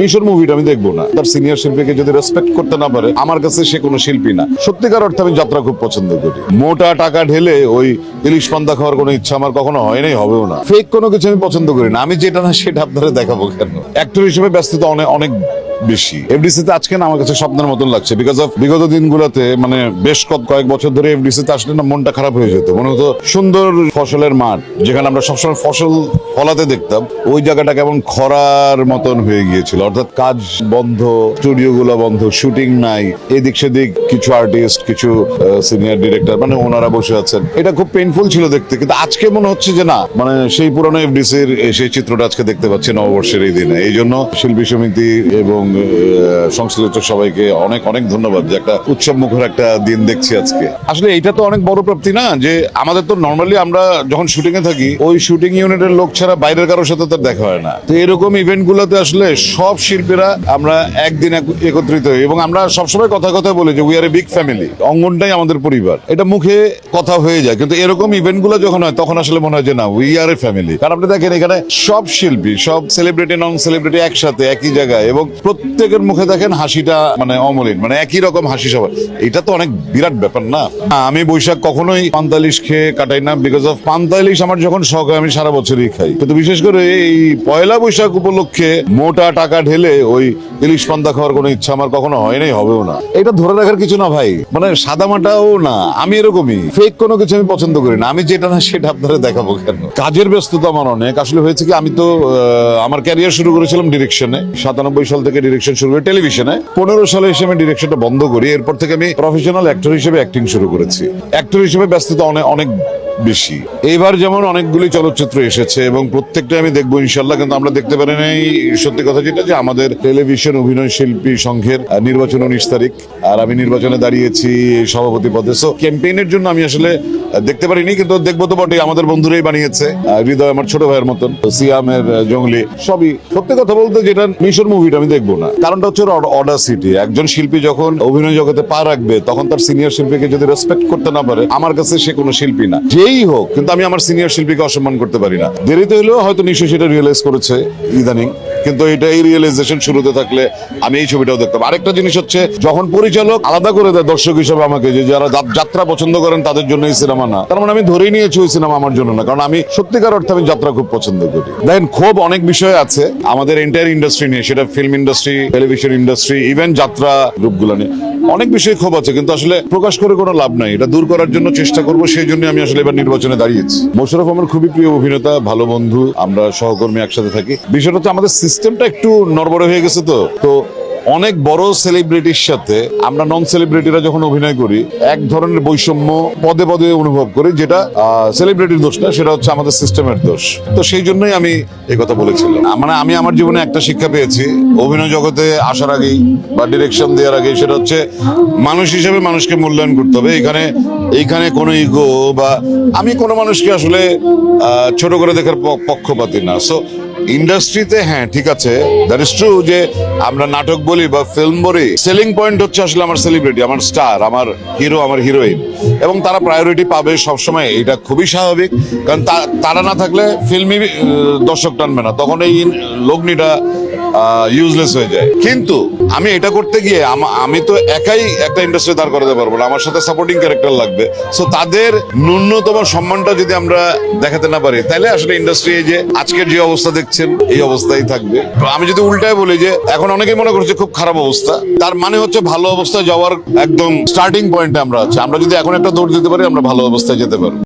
মিশর মুভিটা আমি দেখবো না। তার সিনিয়র শিল্পীকে যদি রেসপেক্ট করতে না পারে, আমার কাছে সে কোনো শিল্পী না। সত্যিকার অর্থে আমি যাত্রা খুব পছন্দ করি। মোটা টাকা ঢেলে ওই ইলিশ পান্তা খাওয়ার কোনো ইচ্ছা আমার কখনো হয় নাই, হবেও না। ফেক কোনো কিছু আমি পছন্দ করি না। আমি যেটা না সেটা আপনারা দেখাবো কেন? অ্যাক্টর হিসেবে ব্যস্ততা অনেক অনেক বেশি। এফডিসিতে আজকে না আমার কাছে স্বপ্নের মতন লাগছে, বিকজ অফ বিগত দিনগুলোতে মানে বেশ কয়েক বছর ধরে এফডিসিতে আসলে না মনটা খারাপ হয়ে যেত। মনে হতো সুন্দর ফসলের মাঠ, যেখানে আমরা সবসময় ফসল ফলাতে দেখতাম, ওই জায়গাটা কেমন খরার মতন হয়ে গিয়েছিল। অর্থাৎ কাজ বন্ধ, স্টুডিও গুলো বন্ধ, শুটিং নাই, এদিক সেদিক কিছু আর্টিস্ট, কিছু সিনিয়র ডিরেক্টর মানে ওনারা বসে আছেন। এটা খুব পেইনফুল ছিল দেখতে। কিন্তু আজকে মনে হচ্ছে যে না, মানে সেই পুরনো এফডিসির সেই চিত্রটা আজকে দেখতে পাচ্ছি নববর্ষের এই দিনে। এই জন্য শিল্পী সমিতি এবং সংশ্লিষ্ট সবাইকে অনেক অনেক ধন্যবাদ যে একটা উৎসব মুখর একটা দিন দেখছি আজকে। আসলে এটা তো অনেক বড় প্রাপ্তি না, যে আমাদের তো নর্মালি আমরা যখন শুটিং এ থাকি ওই শুটিং ইউনিটের লোক ছাড়া বাইরের কারোর সাথে তো দেখা হয় না। তো এরকম ইভেন্ট গুলোতে আসলে সব শিল্পীরা আমরা একদিন একত্রিত হই এবং আমরা সবসময় কথা বলি যে we are a big family. অঙ্গনটাই আমাদের পরিবার, এটা মুখে কথা হয়ে যায়, কিন্তু এরকম ইভেন্ট গুলো যখন হয় তখন আসলে মনে হয় যে না, উই আর এ ফ্যামিলি। কারণ আপনি দেখেন এখানে সব শিল্পী, সব সেলিব্রিটি নন সেলিব্রিটি একসাথে একই জায়গায়, এবং প্রত্যেকের মুখে দেখেন হাসিটা মানে অমলিন, মানে একই রকম হাসি সবার। এটা তো অনেক বিরাট ব্যাপার না? আমি বৈশাখ কখনোই পান্তা ইলিশ খেয়ে কাটাই না, বিকজ অফ পান্তা ইলিশ আমার যখন শখ হয় আমি সারা বছরই খাই। কিন্তু বিশেষ করে এই পয়লা বৈশাখ উপলক্ষে মোটা টাকা ঢেলে ওই ইলিশ পান্তা খাওয়ার কোনো ইচ্ছা আমার কখনো হয় নাই, হবেও না। এটা ধরে রাখার কিছু না ভাই, মানে সাদামাটাও না। আমি এরকমই ফেক কোনো কিছু আমি পছন্দ করি না। আমি যেটা না সেটা আপনারা দেখাবো কেন? কাজের ব্যস্ততা আমার অনেক। আসলে হয়েছে কি, আমি তো আমার ক্যারিয়ার শুরু করেছিলাম ডিরেকশনে। 97 সাল থেকে ডিরেকশন শুরু করে টেলিভিশনে। 15 সালে এসে আমি ডিরেকশনটা বন্ধ করি। এরপর থেকে আমি প্রফেশনাল অ্যাক্টর হিসেবে অ্যাক্টিং শুরু করেছি। অ্যাক্টর হিসেবে ব্যস্ততা অনেক অনেক বেশি। এইবার যেমন অনেকগুলি চলচ্চিত্র এসেছে এবং প্রত্যেকটা আমি দেখবো ইনশাল্লাহ। কিন্তু আমরা দেখতে পারি নাই, সত্যি কথা যেটা, যে আমাদের টেলিভিশন অভিনয় শিল্পী সংঘের নির্বাচন 19 তারিখ, আর আমি নির্বাচনে দাঁড়িয়েছি সভাপতি পদে। সো ক্যাম্পেইনের জন্য আমি আসলে দেখতে পারিনি, কিন্তু দেখবো তো বটে। আমাদের বন্ধুরাই বানিয়েছে। হৃদয় আমার ছোট ভাইয়ের মতন, সিয়ামের জঙ্গলি, সবই। সত্যি কথা বলতে যেটা মিশর মুভিটা আমি দেখবো না। কারণটা হচ্ছে অডাসিটি। একজন শিল্পী যখন অভিনয় জগতে পা রাখবে, তখন তার সিনিয়র শিল্পীকে যদি রেসপেক্ট করতে না পারে, আমার কাছে সে কোনো শিল্পী না, যেই হোক। কিন্তু আমি আমার সিনিয়র শিল্পীকে অসম্মান করতে পারি না। দেরিতে হলেও হয়তো নিশ্চয়ই সেটা রিয়েলাইজ করেছে ইদানিং, কিন্তু এটা এই রিয়েলাইজেশন শুরুতে থাকলে আমি এই ছবিটাও দেখতাম। আরেকটা জিনিস হচ্ছে, যখন পরিচালক আলাদা করে দেয় দর্শক হিসেবে আমাকে, যে যারা যাত্রা পছন্দ করেন তাদের জন্য এই সিনেমা না, তার মানে আমি ধরেই নিয়েছি ওই সিনেমা আমার জন্য না। কারণ আমি সত্যিকার অর্থে আমি যাত্রা খুব পছন্দ করি। দেখেন, খুব অনেক বিষয় আছে আমাদের এন্টায়ার ইন্ডাস্ট্রি নিয়ে, সেটা film industry, television industry, even যাত্রা রূপগুলো নিয়ে অনেক বিষয় ক্ষোভ আছে, কিন্তু আসলে প্রকাশ করে কোনো লাভ নাই। এটা দূর করার জন্য চেষ্টা করবো, সেই জন্য আমি আসলে এবার নির্বাচনে দাঁড়িয়েছি। মোশাররফ আমার খুবই প্রিয় অভিনেতা, ভালো বন্ধু, আমরা সহকর্মী, একসাথে থাকি। বিষয়টা হচ্ছে আমাদের সিস্টেমটা একটু নড়বড়ে হয়ে গেছে। তো অনেক বড় সেলিব্রিটির সাথে আমরা নন সেলিব্রিটিরা যখন অভিনয় করি, এক ধরনের বৈষম্য পদে পদে অনুভব করি, যেটা সেলিব্রিটির দোষ না, সেটা হচ্ছে আমাদের সিস্টেমের দোষ। তো সেই জন্যই আমি এই কথা বলেছিলাম। মানে আমি আমার জীবনে একটা শিক্ষা পেয়েছি অভিনয় জগতে আসার আগেই বা ডিরেকশন দেওয়ার আগেই, সেটা হচ্ছে মানুষ হিসেবে মানুষকে মূল্যায়ন করতে হবে। এইখানে কোনো ইগো বা আমি কোনো মানুষকে আসলে ছোট করে দেখার পক্ষপাতী না। সো ইন্ডাস্ট্রিতে হ্যাঁ ঠিক আছে, দ্যাট ইজ ট্রু, যে আমরা নাটক বলি বা ফিল্ম বলি, সেলিং পয়েন্ট হচ্ছে আসলে আমার সেলিব্রিটি, আমার স্টার, আমার হিরো, আমার হিরোইন, এবং তারা প্রায়োরিটি পাবে সবসময়। এটা খুবই স্বাভাবিক, কারণ তারা না থাকলে ফিল্মই দর্শক টানবে না, তখন এই লগ্নিটা ইউজলেস হয়ে যায়। কিন্তু আমি এটা করতে গিয়ে আমি তো একাই একটা ইন্ডাস্ট্রি দাঁড় করাতে পারবো না, আমার সাথে সাপোর্টিং ক্যারেক্টার লাগবে। সো তাদের ন্যূনতম সম্মানটা যদি আমরা দেখাতে না পারি, তাহলে আসলে ইন্ডাস্ট্রি এই যে আজকের যে অবস্থা দেখছেন এই অবস্থায় থাকবে। তো আমি যদি উল্টায় বলি যে এখন অনেকেই মনে করছে খুব খারাপ অবস্থা, তার মানে হচ্ছে ভালো অবস্থায় যাওয়ার একদম স্টার্টিং পয়েন্টে আমরা আছি। আমরা যদি এখন একটা দৌড় দিতে পারি, আমরা ভালো অবস্থায় যেতে পারবো।